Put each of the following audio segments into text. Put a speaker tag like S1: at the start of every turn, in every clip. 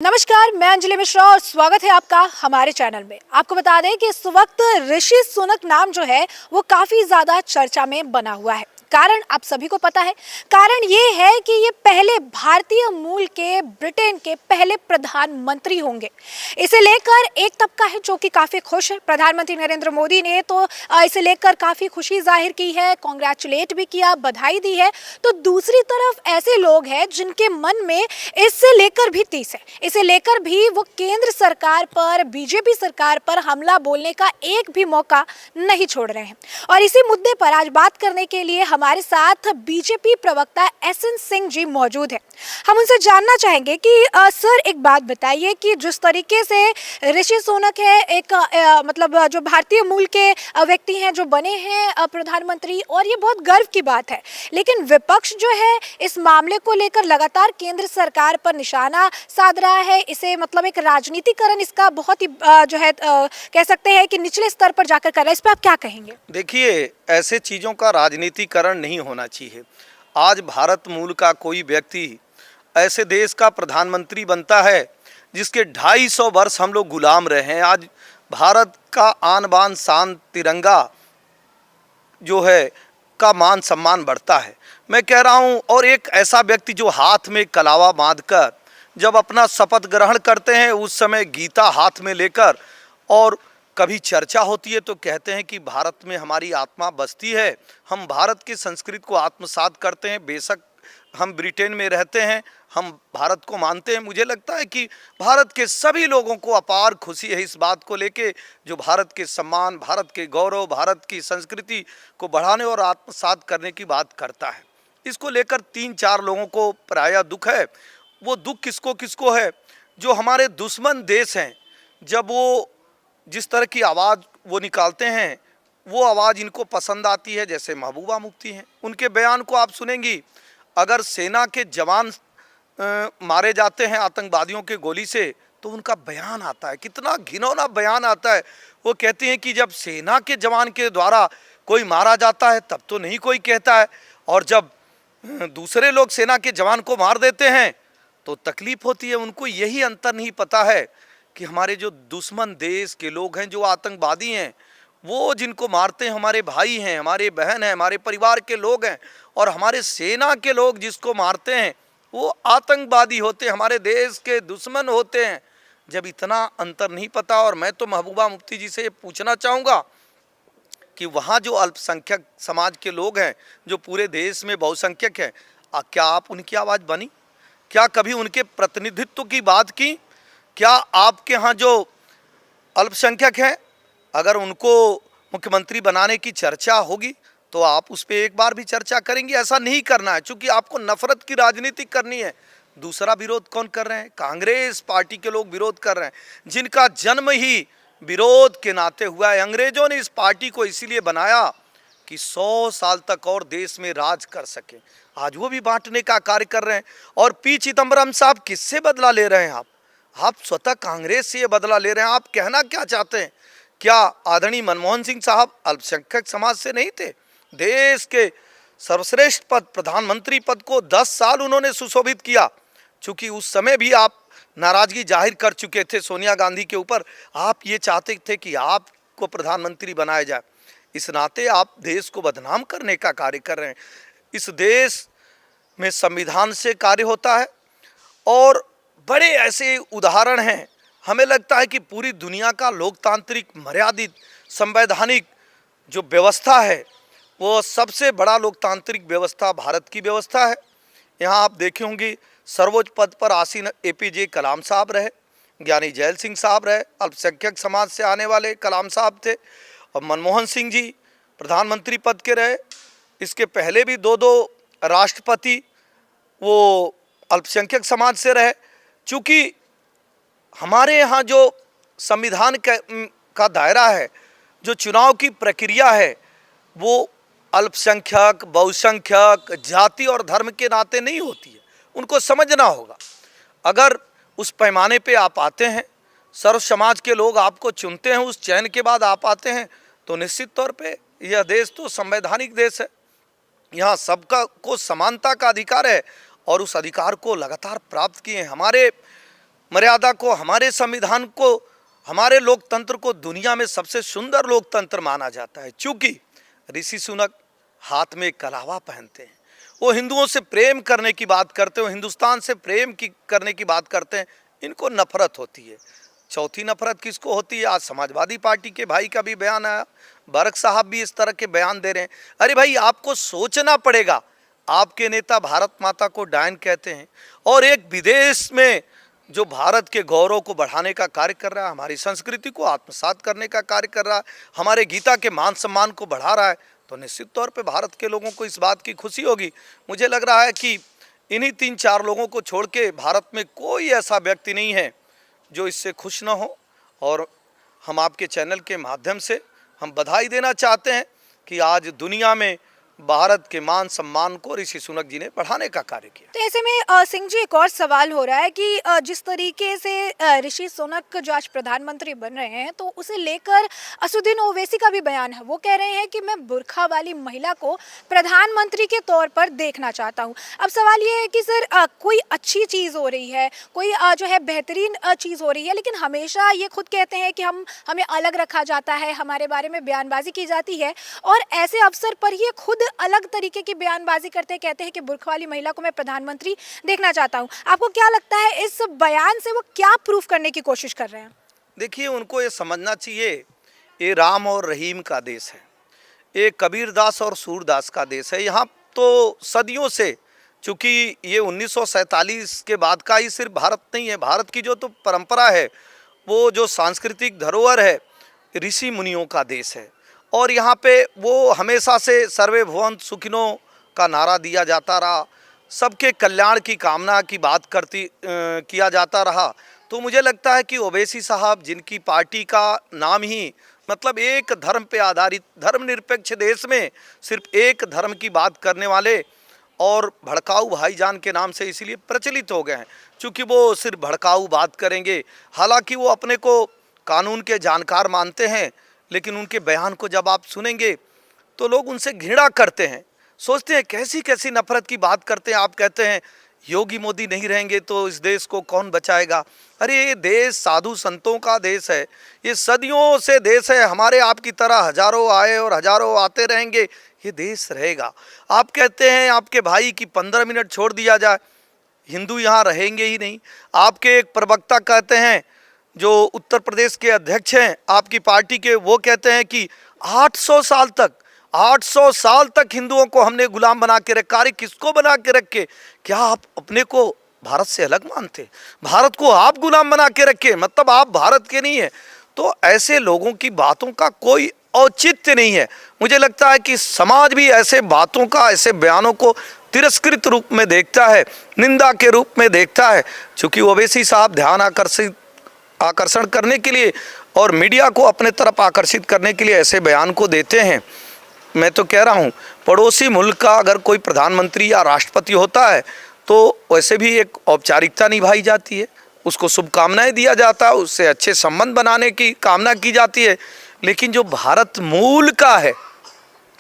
S1: नमस्कार, मैं अंजलि मिश्रा और स्वागत है आपका हमारे चैनल में। आपको बता दें कि इस वक्त ऋषि सुनक नाम जो है वो काफ़ी ज़्यादा चर्चा में बना हुआ है। कारण आप सभी को पता है, कारण ये है कि ये पहले भारतीय मूल के ब्रिटेन के पहले प्रधानमंत्री होंगे। इसे लेकर एक तबका है जो कि काफ़ी खुश है। प्रधानमंत्री नरेंद्र मोदी ने तो इसे लेकर काफ़ी खुशी जाहिर की है, कॉन्ग्रेचुलेट भी किया, बधाई दी है। तो दूसरी तरफ ऐसे लोग हैं जिनके मन में इससे लेकर भी तीस है। इसे लेकर भी वो केंद्र सरकार पर, बीजेपी सरकार पर हमला बोलने का एक भी मौका नहीं छोड़ रहे हैं। और इसी मुद्दे पर आज बात करने के लिए हमारे साथ बीजेपी प्रवक्ता एसएन सिंह जी मौजूद हैं। हम उनसे जानना चाहेंगे कि सर एक बात बताइए कि जिस तरीके से ऋषि सुनक है एक मतलब जो भारतीय मूल के व्यक्ति हैं जो बने हैं प्रधानमंत्री, और ये बहुत गर्व की बात है, लेकिन विपक्ष जो है इस मामले को लेकर लगातार केंद्र सरकार पर निशाना साध रहा है। इसे मतलब एक राजनीतिकरण इसका बहुत ही जो है कह सकते हैं कि निचले स्तर पर जाकर कर रहा है। इस पर आप क्या कहेंगे?
S2: देखिए, ऐसे चीज़ों का राजनीतिकरण नहीं होना चाहिए। आज भारत मूल का कोई व्यक्ति ऐसे देश का प्रधानमंत्री बनता है जिसके 250 वर्ष हम लोग गुलाम रहे हैं। आज भारत का आन बान शान तिरंगा जो है का मान सम्मान बढ़ता है। मैं कह रहा हूँ, और एक ऐसा व्यक्ति जो हाथ में कलावा बांधकर जब अपना शपथ ग्रहण करते हैं उस समय गीता हाथ में लेकर, और कभी चर्चा होती है तो कहते हैं कि भारत में हमारी आत्मा बसती है, हम भारत की संस्कृति को आत्मसात करते हैं। बेशक हम ब्रिटेन में रहते हैं, हम भारत को मानते हैं। मुझे लगता है कि भारत के सभी लोगों को अपार खुशी है इस बात को लेके, जो भारत के सम्मान, भारत के गौरव, भारत की संस्कृति को बढ़ाने और आत्मसात करने की बात करता है। इसको लेकर 3-4 लोगों को प्रायः दुख है। वो दुख किसको किसको है? जो हमारे दुश्मन देश हैं, जब वो जिस तरह की आवाज़ वो निकालते हैं वो आवाज़ इनको पसंद आती है। जैसे महबूबा मुफ्ती हैं, उनके बयान को आप सुनेंगी। अगर सेना के जवान मारे जाते हैं आतंकवादियों के गोली से तो उनका बयान आता है, कितना घिनौना बयान आता है। वो कहते हैं कि जब सेना के जवान के द्वारा कोई मारा जाता है तब तो नहीं कोई कहता है, और जब दूसरे लोग सेना के जवान को मार देते हैं तो तकलीफ होती है। उनको यही अंतर नहीं पता है कि हमारे जो दुश्मन देश के लोग हैं, जो आतंकवादी हैं, वो जिनको मारते हैं हमारे भाई हैं, हमारे बहन हैं, हमारे परिवार के लोग हैं, और हमारे सेना के लोग जिसको मारते हैं वो आतंकवादी होते हैं, हमारे देश के दुश्मन होते हैं। जब इतना अंतर नहीं पता, और मैं तो महबूबा मुफ्ती जी से ये पूछना चाहूँगा कि वहाँ जो अल्पसंख्यक समाज के लोग हैं, जो पूरे देश में बहुसंख्यक हैं, क्या आप उनकी आवाज़ बनी? क्या कभी उनके प्रतिनिधित्व की बात की? क्या आपके यहाँ जो अल्पसंख्यक हैं, अगर उनको मुख्यमंत्री बनाने की चर्चा होगी तो आप उस पर एक बार भी चर्चा करेंगे? ऐसा नहीं करना है, क्योंकि आपको नफरत की राजनीति करनी है। दूसरा विरोध कौन कर रहे हैं? कांग्रेस पार्टी के लोग विरोध कर रहे हैं, जिनका जन्म ही विरोध के नाते हुआ है। अंग्रेजों ने इस पार्टी को इसीलिए बनाया कि 100 साल तक और देश में राज कर सके। आज वो भी बांटने का कार्य कर रहे हैं। और पी चिदम्बरम साहब किससे बदला ले रहे हैं? आप स्वतः कांग्रेस से ये बदला ले रहे हैं। आप कहना क्या चाहते हैं? क्या आदरणीय मनमोहन सिंह साहब अल्पसंख्यक समाज से नहीं थे? देश के सर्वश्रेष्ठ पद, प्रधानमंत्री पद को 10 साल उन्होंने सुशोभित किया। चूंकि उस समय भी आप नाराजगी जाहिर कर चुके थे सोनिया गांधी के ऊपर, आप ये चाहते थे कि आपको प्रधानमंत्री बनाया जाए। इस नाते आप देश को बदनाम करने का कार्य कर रहे हैं। इस देश में संविधान से कार्य होता है, और बड़े ऐसे उदाहरण हैं। हमें लगता है कि पूरी दुनिया का लोकतांत्रिक, मर्यादित, संवैधानिक जो व्यवस्था है वो सबसे बड़ा लोकतांत्रिक व्यवस्था भारत की व्यवस्था है। यहाँ आप देखे होंगे सर्वोच्च पद पर आसीन एपीजे कलाम साहब रहे, ज्ञानी जैल सिंह साहब रहे, अल्पसंख्यक समाज से आने वाले कलाम साहब थे, और मनमोहन सिंह जी प्रधानमंत्री पद के रहे। इसके पहले भी 2 राष्ट्रपति वो अल्पसंख्यक समाज से रहे। चूँकि हमारे यहाँ जो संविधान का दायरा है, जो चुनाव की प्रक्रिया है, वो अल्पसंख्यक, बहुसंख्यक, जाति और धर्म के नाते नहीं होती है। उनको समझना होगा। अगर उस पैमाने पे आप आते हैं, सर्व समाज के लोग आपको चुनते हैं, उस चयन के बाद आप आते हैं, तो निश्चित तौर पे यह देश तो संवैधानिक देश है। यहाँ सबका को समानता का अधिकार है, और उस अधिकार को लगातार प्राप्त किए हैं। हमारे मर्यादा को, हमारे संविधान को, हमारे लोकतंत्र को दुनिया में सबसे सुंदर लोकतंत्र माना जाता है। चूंकि ऋषि सुनक हाथ में कलावा पहनते हैं, वो हिंदुओं से प्रेम करने की बात करते हैं, वो हिंदुस्तान से प्रेम करने की बात करते हैं, इनको नफरत होती है। चौथी नफरत किसको होती है? आज समाजवादी पार्टी के भाई का भी बयान आया, बरक साहब भी इस तरह के बयान दे रहे हैं। अरे भाई, आपको सोचना पड़ेगा। आपके नेता भारत माता को डायन कहते हैं और एक विदेश में जो भारत के गौरव को बढ़ाने का कार्य कर रहा है, हमारी संस्कृति को आत्मसात करने का कार्य कर रहा है, हमारे गीता के मान सम्मान को बढ़ा रहा है, तो निश्चित तौर पे भारत के लोगों को इस बात की खुशी होगी। मुझे लग रहा है कि इन्हीं 3-4 लोगों को छोड़ के भारत में कोई ऐसा व्यक्ति नहीं है जो इससे खुश ना हो। और हम आपके चैनल के माध्यम से हम बधाई देना चाहते हैं कि आज दुनिया में भारत के मान सम्मान को ऋषि सुनक जी ने बढ़ाने का कार्य किया।
S1: तो ऐसे में सिंह जी, एक और सवाल हो रहा है कि जिस तरीके से ऋषि सुनक जो आज प्रधानमंत्री बन रहे हैं, तो उसे लेकर असदुद्दीन ओवैसी का भी बयान है। वो कह रहे हैं कि मैं बुर्खा वाली महिला को प्रधानमंत्री के तौर पर देखना चाहता हूं। अब सवाल ये है कि सर, कोई अच्छी चीज़ हो रही है, कोई जो है बेहतरीन चीज़ हो रही है, लेकिन हमेशा ये खुद कहते हैं कि हमें अलग रखा जाता है, हमारे बारे में बयानबाजी की जाती है, और ऐसे अवसर पर ये खुद अलग तरीके की बयानबाजी करते हैं, कहते हैं कि बुर्ख वाली महिला को मैं प्रधानमंत्री देखना चाहता हूं। आपको क्या लगता है इस बयान से वो क्या प्रूफ करने की कोशिश कर रहे हैं?
S2: देखिए, उनको ये समझना चाहिए, ये राम और रहीम का देश है, ये कबीरदास और सूरदास का देश है। यहाँ तो सदियों से, चूँकि ये 1947 के बाद का ही सिर्फ भारत नहीं है, भारत की जो तो परंपरा है, वो जो सांस्कृतिक धरोहर है, ऋषि मुनियों का देश है। और यहाँ पे वो हमेशा से सर्वे भवन्तु सुखिनो का नारा दिया जाता रहा, सबके कल्याण की कामना की बात किया जाता रहा। तो मुझे लगता है कि ओवैसी साहब, जिनकी पार्टी का नाम ही मतलब एक धर्म पे आधारित, धर्मनिरपेक्ष देश में सिर्फ एक धर्म की बात करने वाले और भड़काऊ भाईजान के नाम से इसलिए प्रचलित हो गए हैं, चूँकि वो सिर्फ भड़काऊ बात करेंगे। हालांकि वो अपने को कानून के जानकार मानते हैं, लेकिन उनके बयान को जब आप सुनेंगे तो लोग उनसे घृणा करते हैं, सोचते हैं कैसी कैसी नफरत की बात करते हैं। आप कहते हैं योगी मोदी नहीं रहेंगे तो इस देश को कौन बचाएगा? अरे, ये देश साधु संतों का देश है, ये सदियों से देश है, हमारे आपकी तरह हजारों आए और हजारों आते रहेंगे, ये देश रहेगा। आप कहते हैं आपके भाई की 15 मिनट छोड़ दिया जाए, हिंदू यहाँ रहेंगे ही नहीं। आपके एक प्रवक्ता कहते हैं, जो उत्तर प्रदेश के अध्यक्ष हैं आपकी पार्टी के, वो कहते हैं कि 800 साल तक हिंदुओं को हमने गुलाम बना के रखा। अरे, किसको बना के रखे? क्या आप अपने को भारत से अलग मानते? भारत को आप गुलाम बना के रखे, मतलब आप भारत के नहीं है। तो ऐसे लोगों की बातों का कोई औचित्य नहीं है। मुझे लगता है कि समाज भी ऐसे बातों का, ऐसे बयानों को तिरस्कृत रूप में देखता है, निंदा के रूप में देखता है। चूँकि ओवैसी साहब ध्यान आकर्षण करने के लिए और मीडिया को अपने तरफ आकर्षित करने के लिए ऐसे बयान को देते हैं। मैं तो कह रहा हूँ, पड़ोसी मुल्क का अगर कोई प्रधानमंत्री या राष्ट्रपति होता है तो वैसे भी एक औपचारिकता निभाई जाती है, उसको शुभकामनाएं दिया जाता है, उससे अच्छे संबंध बनाने की कामना की जाती है। लेकिन जो भारत मूल का है,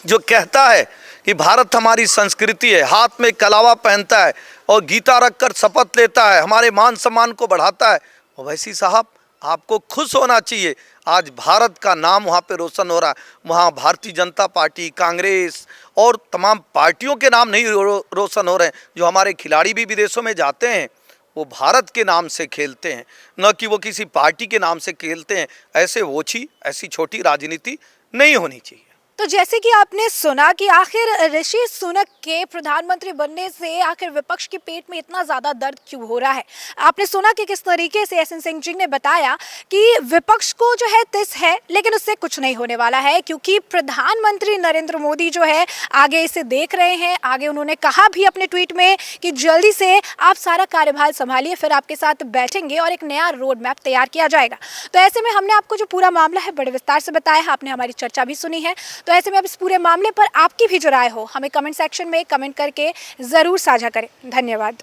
S2: जो कहता है कि भारत हमारी संस्कृति है, हाथ में कलावा पहनता है और गीता रखकर शपथ लेता है, हमारे मान सम्मान को बढ़ाता है, ओवैसी साहब आपको खुश होना चाहिए। आज भारत का नाम वहाँ पे रोशन हो रहा है। वहाँ भारतीय जनता पार्टी, कांग्रेस और तमाम पार्टियों के नाम नहीं रोशन हो रहे हैं। जो हमारे खिलाड़ी भी विदेशों में जाते हैं, वो भारत के नाम से खेलते हैं, न कि वो किसी पार्टी के नाम से खेलते हैं। ऐसे ओछी, ऐसी छोटी राजनीति नहीं होनी चाहिए।
S1: तो जैसे कि आपने सुना कि आखिर ऋषि सुनक के प्रधानमंत्री बनने से आखिर विपक्ष के पेट में इतना ज़्यादा दर्द क्यों हो रहा है। आपने सुना कि किस तरीके से एस एन सिंह जी ने बताया कि विपक्ष को जो है तिस है, लेकिन उससे कुछ नहीं होने वाला है, क्योंकि प्रधानमंत्री नरेंद्र मोदी जो है आगे इसे देख रहे हैं। आगे उन्होंने कहा भी अपने ट्वीट में कि जल्दी से आप सारा कार्यभार संभालिए, फिर आपके साथ बैठेंगे और एक नया रोड मैप तैयार किया जाएगा। तो ऐसे में हमने आपको जो पूरा मामला है बड़े विस्तार से बताया है, आपने हमारी चर्चा भी सुनी है। तो ऐसे में अब इस पूरे मामले पर आपकी भी जो राय हो, हमें कमेंट सेक्शन में कमेंट करके ज़रूर साझा करें। धन्यवाद।